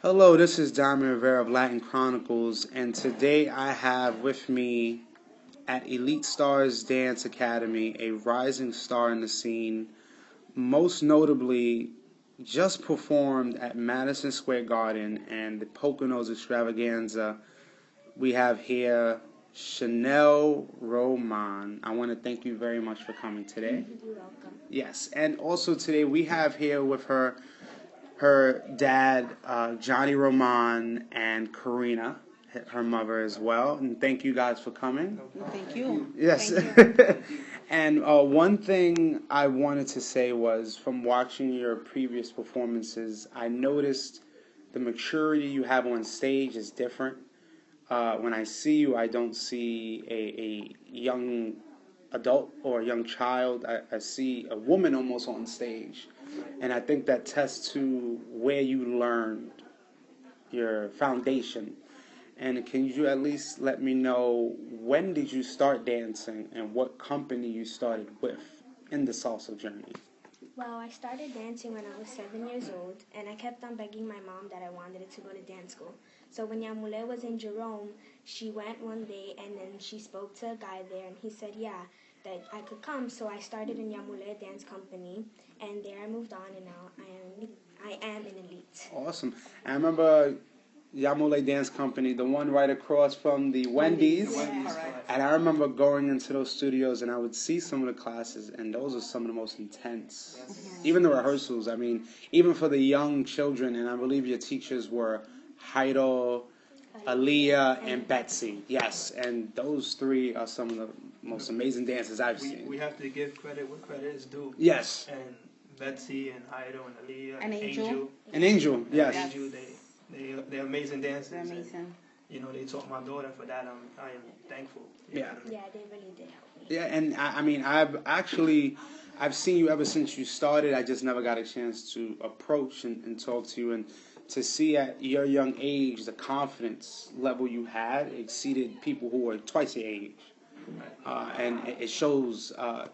Hello, this is Diamond Rivera of Latin Chronicles, and today I have with me at Elite Stars Dance Academy a rising star in the scene, most notably just performed at Madison Square Garden and the Poconos Extravaganza. We have here Chanel Roman. I want to thank you very much for coming today. You're welcome. Yes, and also today we have here with her dad, Johnny Roman, and Karina, her mother as well. And thank you guys for coming. Thank you. Yes. Thank you. And one thing I wanted to say was from watching your previous performances, I noticed the maturity you have on stage is different. When I see you, I don't see a young adult or a young child. I see a woman almost on stage. And I think that tests to where you learned your foundation. And can you at least let me know, when did you start dancing and what company you started with in the salsa journey? Well, I started dancing when I was 7 years old, and I kept on begging my mom that I wanted to go to dance school. So when Yamule was in Jerome, she went one day and then she spoke to a guy there, and he said, yeah, that I could come. So I started in Yamule Dance Company, and there I moved on, and now I am an elite. Awesome. I remember Yamule Dance Company, the one right across from the Wendy's. And I remember going into those studios and I would see some of the classes, and those are some of the most intense. Even the rehearsals, I mean, even for the young children, and I believe your teachers were Heido, Aaliyah, and Betsy. Yes, and those three are some of the most amazing dances I've seen. We have to give credit where credit is due. Yes. And Betsy and Heido and Aaliyah And Angel. And Angel, yes. Angel, they're amazing dancers. They're amazing. And, they taught my daughter for that. I am thankful. Yeah. Yeah, they really did help me. Yeah, and I mean, I've seen you ever since you started. I just never got a chance to approach and talk to you, and to see at your young age the confidence level you had exceeded people who were twice your age, and it shows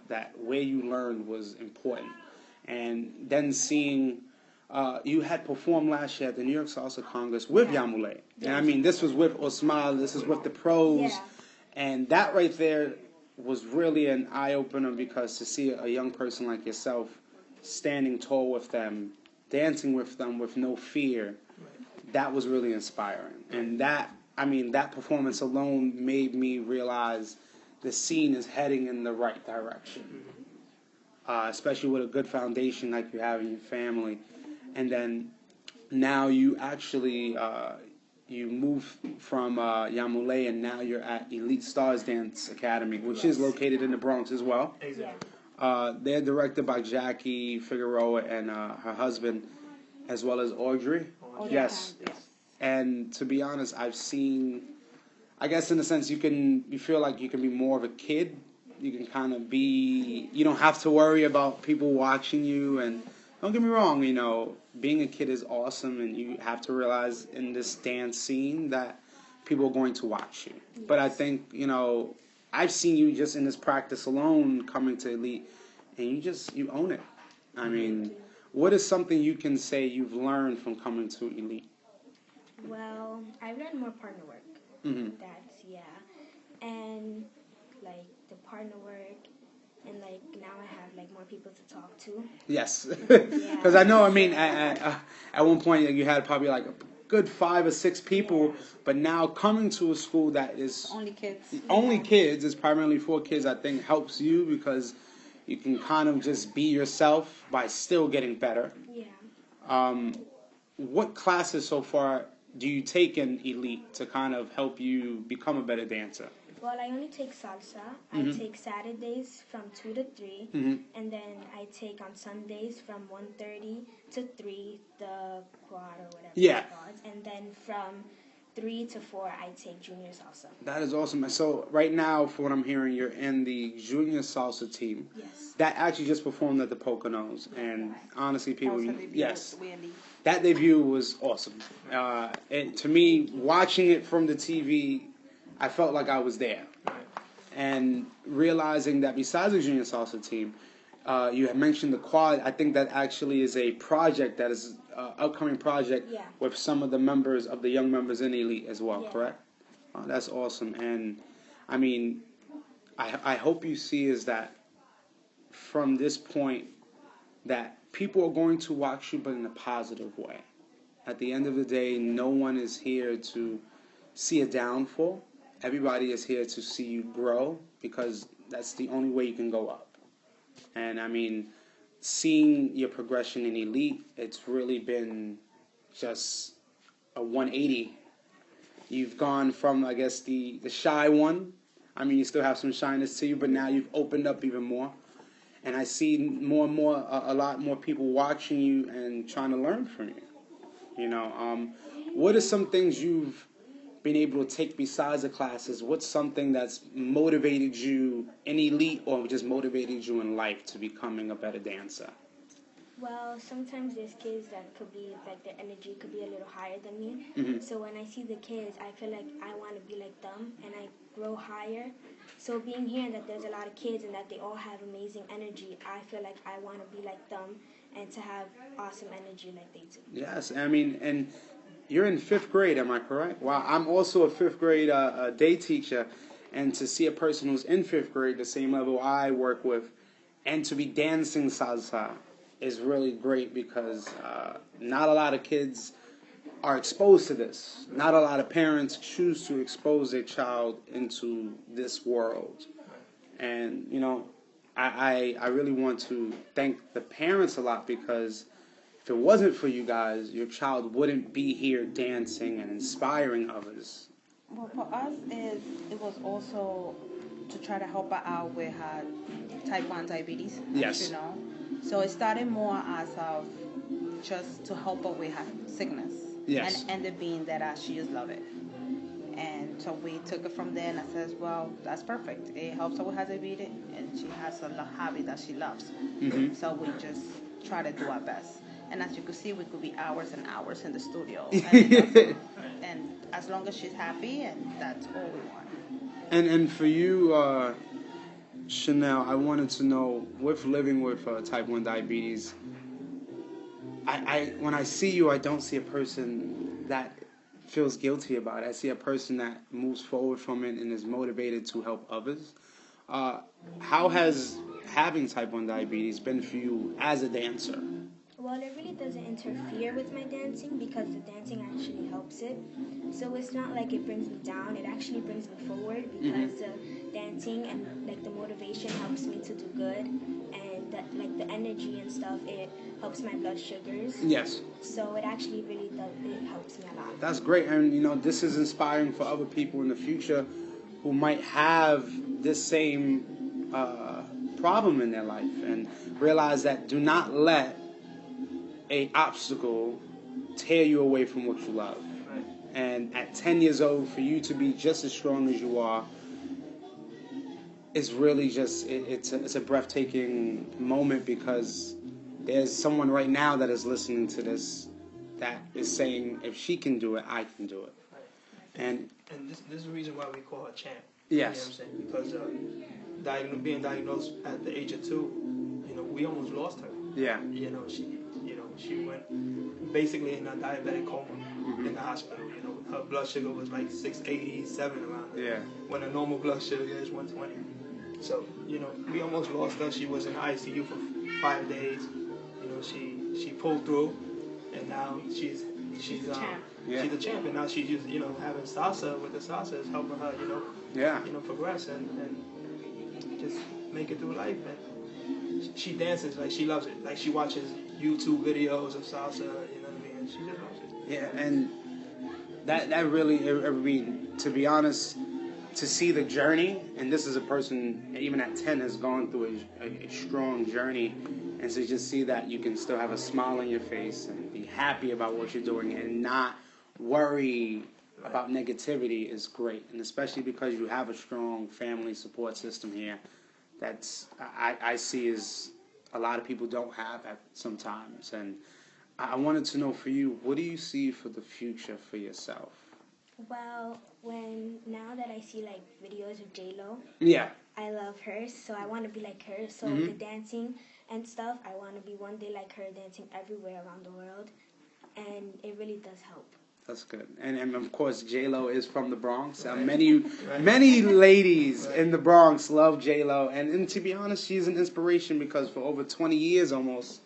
that where you learned was important. And then seeing you had performed last year at the New York Salsa Congress with Yamule, and I mean, this was with Osmal, this is with the pros. Yeah. And that right there was really an eye-opener, because to see a young person like yourself standing tall with them, dancing with them with no fear, that was really inspiring. And that performance alone made me realize the scene is heading in the right direction, especially with a good foundation like you have in your family. And then now you actually... you moved from Yamule, and now you're at Elite Stars Dance Academy, which is located in the Bronx as well. Exactly. They're directed by Jackie Figueroa and her husband, as well as Audrey. Yes. And to be honest, I've seen, I guess in a sense, you feel like you can be more of a kid. You can kind of be, you don't have to worry about people watching you. And don't get me wrong, being a kid is awesome, and you have to realize in this dance scene that people are going to watch you. Yes. But I think, I've seen you just in this practice alone coming to Elite, and you own it. I mean, what is something you can say you've learned from coming to Elite? Well, I've learned more partner work. Mm-hmm. And like the partner work. And, now I have, more people to talk to. Yes. Because I know, at one point you had probably, a good 5 or 6 people. Yeah. But now coming to a school that is... Only kids, is primarily for kids, I think helps you, because you can kind of just be yourself by still getting better. Yeah. What classes so far do you take in Elite to kind of help you become a better dancer? Well, I only take salsa. Mm-hmm. I take Saturdays from 2 to 3. Mm-hmm. And then I take on Sundays from 1:30 to 3, the quad or whatever it's called. And then from 3 to 4, I take junior salsa. That is awesome. So right now, for what I'm hearing, you're in the junior salsa team. Yes. That actually just performed at the Poconos. And honestly, people, Yes. That debut was awesome. To me, watching it from the TV, I felt like I was there. And realizing that besides the junior salsa team, You had mentioned the quad. I think that actually is a project that is upcoming project Yeah. with some of the members of the young members in Elite as well. Yeah. Correct? Oh, that's awesome. And I mean, I hope you see is that from this point that people are going to watch you, but in a positive way. At the end of the day, no one is here to see a downfall. Everybody is here to see you grow because that's the only way you can go up. And I mean, seeing your progression in Elite, it's really been just a 180. You've gone from, I guess, the shy one. I mean, you still have some shyness to you, but now you've opened up even more. And I see more and more, a lot more people watching you and trying to learn from you. You know, what are some things you've been able to take besides the classes? What's something that's motivated you in Elite or just motivated you in life to becoming a better dancer? Well, sometimes there's kids that could be, like, their energy could be a little higher than me. Mm-hmm. So when I see the kids, I feel like I want to be like them, and I grow higher. So being here and that there's a lot of kids and that they all have amazing energy, I feel like I want to be like them and to have awesome energy like they do. Yes, I mean, and you're in 5th grade, am I correct? Wow, I'm also a 5th grade day teacher, and to see a person who's in 5th grade, the same level I work with, and to be dancing salsa is really great because not a lot of kids are exposed to this. Not a lot of parents choose to expose their child into this world. And, you know, I really want to thank the parents a lot because if it wasn't for you guys, your child wouldn't be here dancing and inspiring others. Well, for us, it was also to try to help her out with her type 1 diabetes. Yes. You know, so it started more as of just to help her with her sickness. Yes. And ended being that she just loved it. And so we took it from there, and I says, well, that's perfect. It helps her with her diabetes, and she has a hobby that she loves. Mm-hmm. So we just try to do our best. And as you can see, we could be hours and hours in the studio. And as long as she's happy, and that's all we want. And for you, Chanel, I wanted to know, with living with type 1 diabetes, I when I see you, I don't see a person that feels guilty about it. I see a person that moves forward from it and is motivated to help others. How has having type 1 diabetes been for you as a dancer? Well, it really doesn't interfere with my dancing because the dancing actually helps it. So it's not like it brings me down. It actually brings me forward because the dancing and like the motivation helps me to do good, and that like the energy and stuff, it helps my blood sugars. Yes. So it actually really does. It helps me a lot. That's great, and you know this is inspiring for other people in the future who might have this same problem in their life, and realize that do not let a obstacle tear you away from what you love. Right. And at 10 years old, for you to be just as strong as you are, is really just it's a breathtaking moment because there's someone right now that is listening to this that is saying, if she can do it, I can do it. Right. And this is the reason why we call her champ. yes, You know what I'm saying? Because being diagnosed at the age of 2, you know, we almost lost her. yeah, You know, she went basically in a diabetic coma in the hospital. You know, her blood sugar was like 687 around there. yeah, When a normal blood sugar is 120. So, you know, we almost lost her. She was in ICU for 5 days. You know, she pulled through, and now she's champ. she's a champ, and now she's just, you know, having salsa with the salsa is helping her, yeah. progress and just make it through life. And she dances like she loves it. Like she watches YouTube videos of salsa. You know what I mean? And she just loves it. Yeah, and that really, I mean, to be honest, to see the journey, and this is a person, even at 10, has gone through a strong journey, and to just see that you can still have a smile on your face and be happy about what you're doing and not worry about negativity is great, and especially because you have a strong family support system here that's I see is a lot of people don't have at sometimes. And I wanted to know for you, what do you see for the future for yourself? Well, now that I see like videos of J-Lo, Yeah. I love her, so I want to be like her. So Mm-hmm. the dancing and stuff, I want to be one day like her, dancing everywhere around the world, and it really does help. That's good. And of course, J-Lo is from the Bronx. Many ladies in the Bronx love J-Lo. And to be honest, she's an inspiration because for over 20 years almost,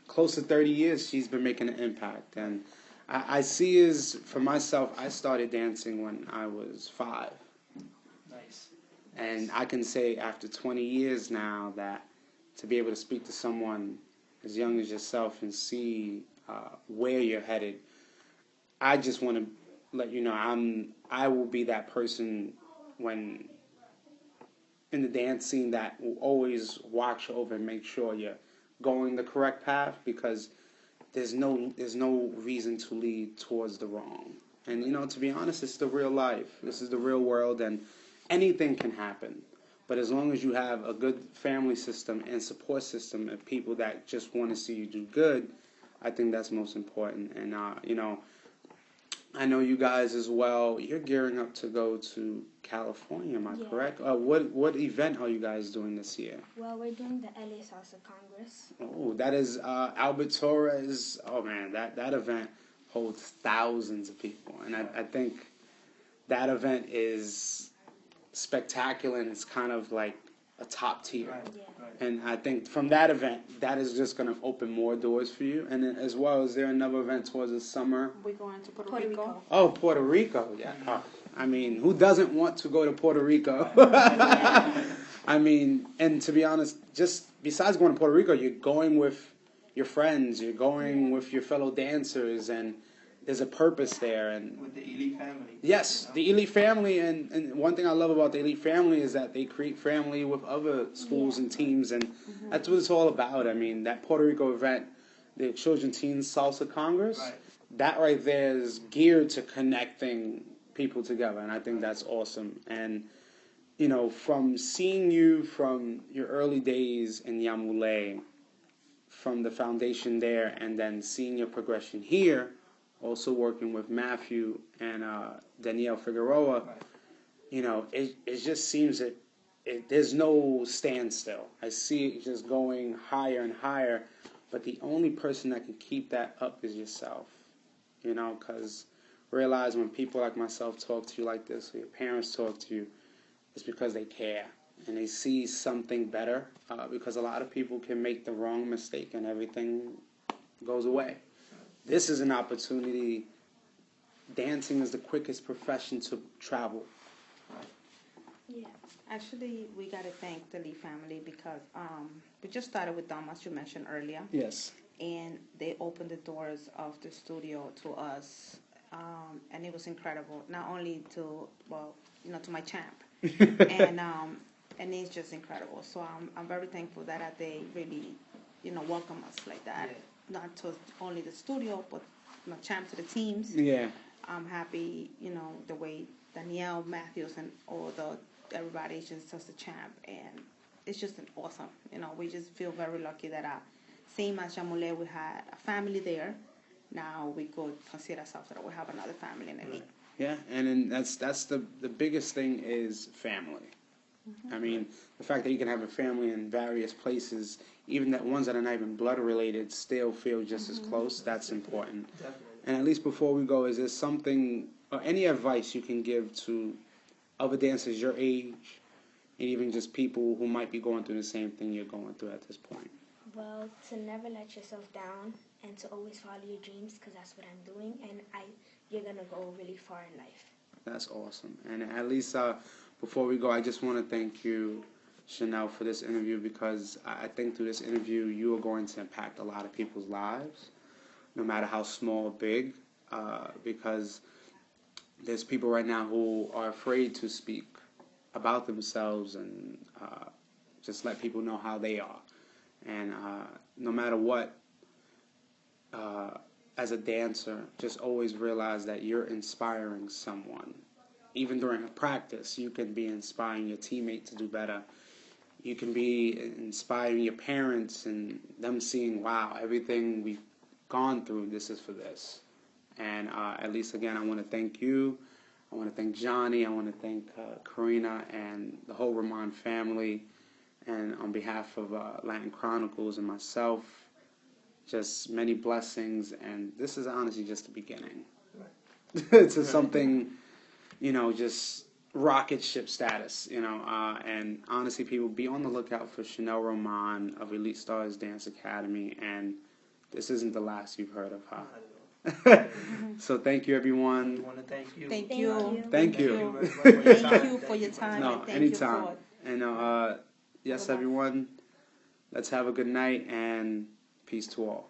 close to 30 years, she's been making an impact. And I see as, for myself, I started dancing when I was 5. Nice. And I can say after 20 years now that to be able to speak to someone as young as yourself and see where you're headed, I just want to let you know I will be that person when in the dance scene that will always watch over and make sure you're going the correct path, because there's no reason to lead towards the wrong. And to be honest, it's the real life. This is the real world, and anything can happen. But as long as you have a good family system and support system of people that just want to see you do good, I think that's most important. And I know you guys as well. You're gearing up to go to California, am I correct? What event are you guys doing this year? Well, we're doing the LA Salsa Congress. Oh, that is Albert Torres. Oh man, that event holds thousands of people, and I think that event is spectacular, and it's kind of like a top tier. Right. Yeah. Right. And I think from that event, that is just going to open more doors for you. And then as well, is there another event towards the summer? We're going to Puerto Puerto Rico. Rico. Oh, Puerto Rico, yeah. Oh, I mean, who doesn't want to go to Puerto Rico? I mean, and to be honest, just besides going to Puerto Rico, you're going with your friends, you're going with your fellow dancers, and there's a purpose there. And With the elite family. yes, the elite family, and one thing I love about the elite family is that they create family with other schools and teams, and that's what it's all about. I mean, that Puerto Rico event, the Children Teens Salsa Congress, Right. that right there is geared to connecting people together, and I think that's awesome. And from seeing you from your early days in Yamule, from the foundation there, and then seeing your progression here, also working with Matthew and Danielle Figueroa, it just seems that there's no standstill. I see it just going higher and higher, but the only person that can keep that up is yourself, because realize when people like myself talk to you like this, or your parents talk to you, it's because they care and they see something better, because a lot of people can make the wrong mistake and everything goes away. This is an opportunity. Dancing is the quickest profession to travel. Yeah. Actually, we got to thank the Lee family because we just started with them, as you mentioned earlier. Yes. And they opened the doors of the studio to us, and it was incredible. Not only to my champ, and it's just incredible. So I'm very thankful that they really, welcome us like that. Yeah. Not to only the studio, but my champ to the teams. Yeah. I'm happy, the way Danielle Matthews and everybody is just a champ, and it's just an awesome. We just feel very lucky that same as Jamule, we had a family there. Now we could consider ourselves that we have another family in the league. Yeah, and then that's the biggest thing is family. I mean, the fact that you can have a family in various places, even that ones that are not even blood related, still feel just as close. That's important. Definitely. And at least before we go, is there something or any advice you can give to other dancers your age, and even just people who might be going through the same thing you're going through at this point? Well, to never let yourself down and to always follow your dreams, because that's what I'm doing, and you're gonna go really far in life. That's awesome. And at least before we go, I just want to thank you, Chanel, for this interview, because I think through this interview you are going to impact a lot of people's lives, no matter how small or big, because there's people right now who are afraid to speak about themselves and just let people know how they are. And no matter what, as a dancer, just always realize that you're inspiring someone. Even during a practice, you can be inspiring your teammate to do better. You can be inspiring your parents and them seeing, wow, everything we've gone through, this is for this. And at least, again, I want to thank you. I want to thank Johnny. I want to thank Karina and the whole Ramon family. And on behalf of Latin Chronicles and myself, just many blessings. And this is honestly just the beginning. It's something, just rocket ship status, and honestly, people, be on the lookout for Chanel Roman of Elite Stars Dance Academy, and this isn't the last you've heard of her. So thank you, everyone. We want to thank you. Thank you. Thank you. Thank you for your time. No, and thank anytime. You for And yes, everyone, let's have a good night, and peace to all.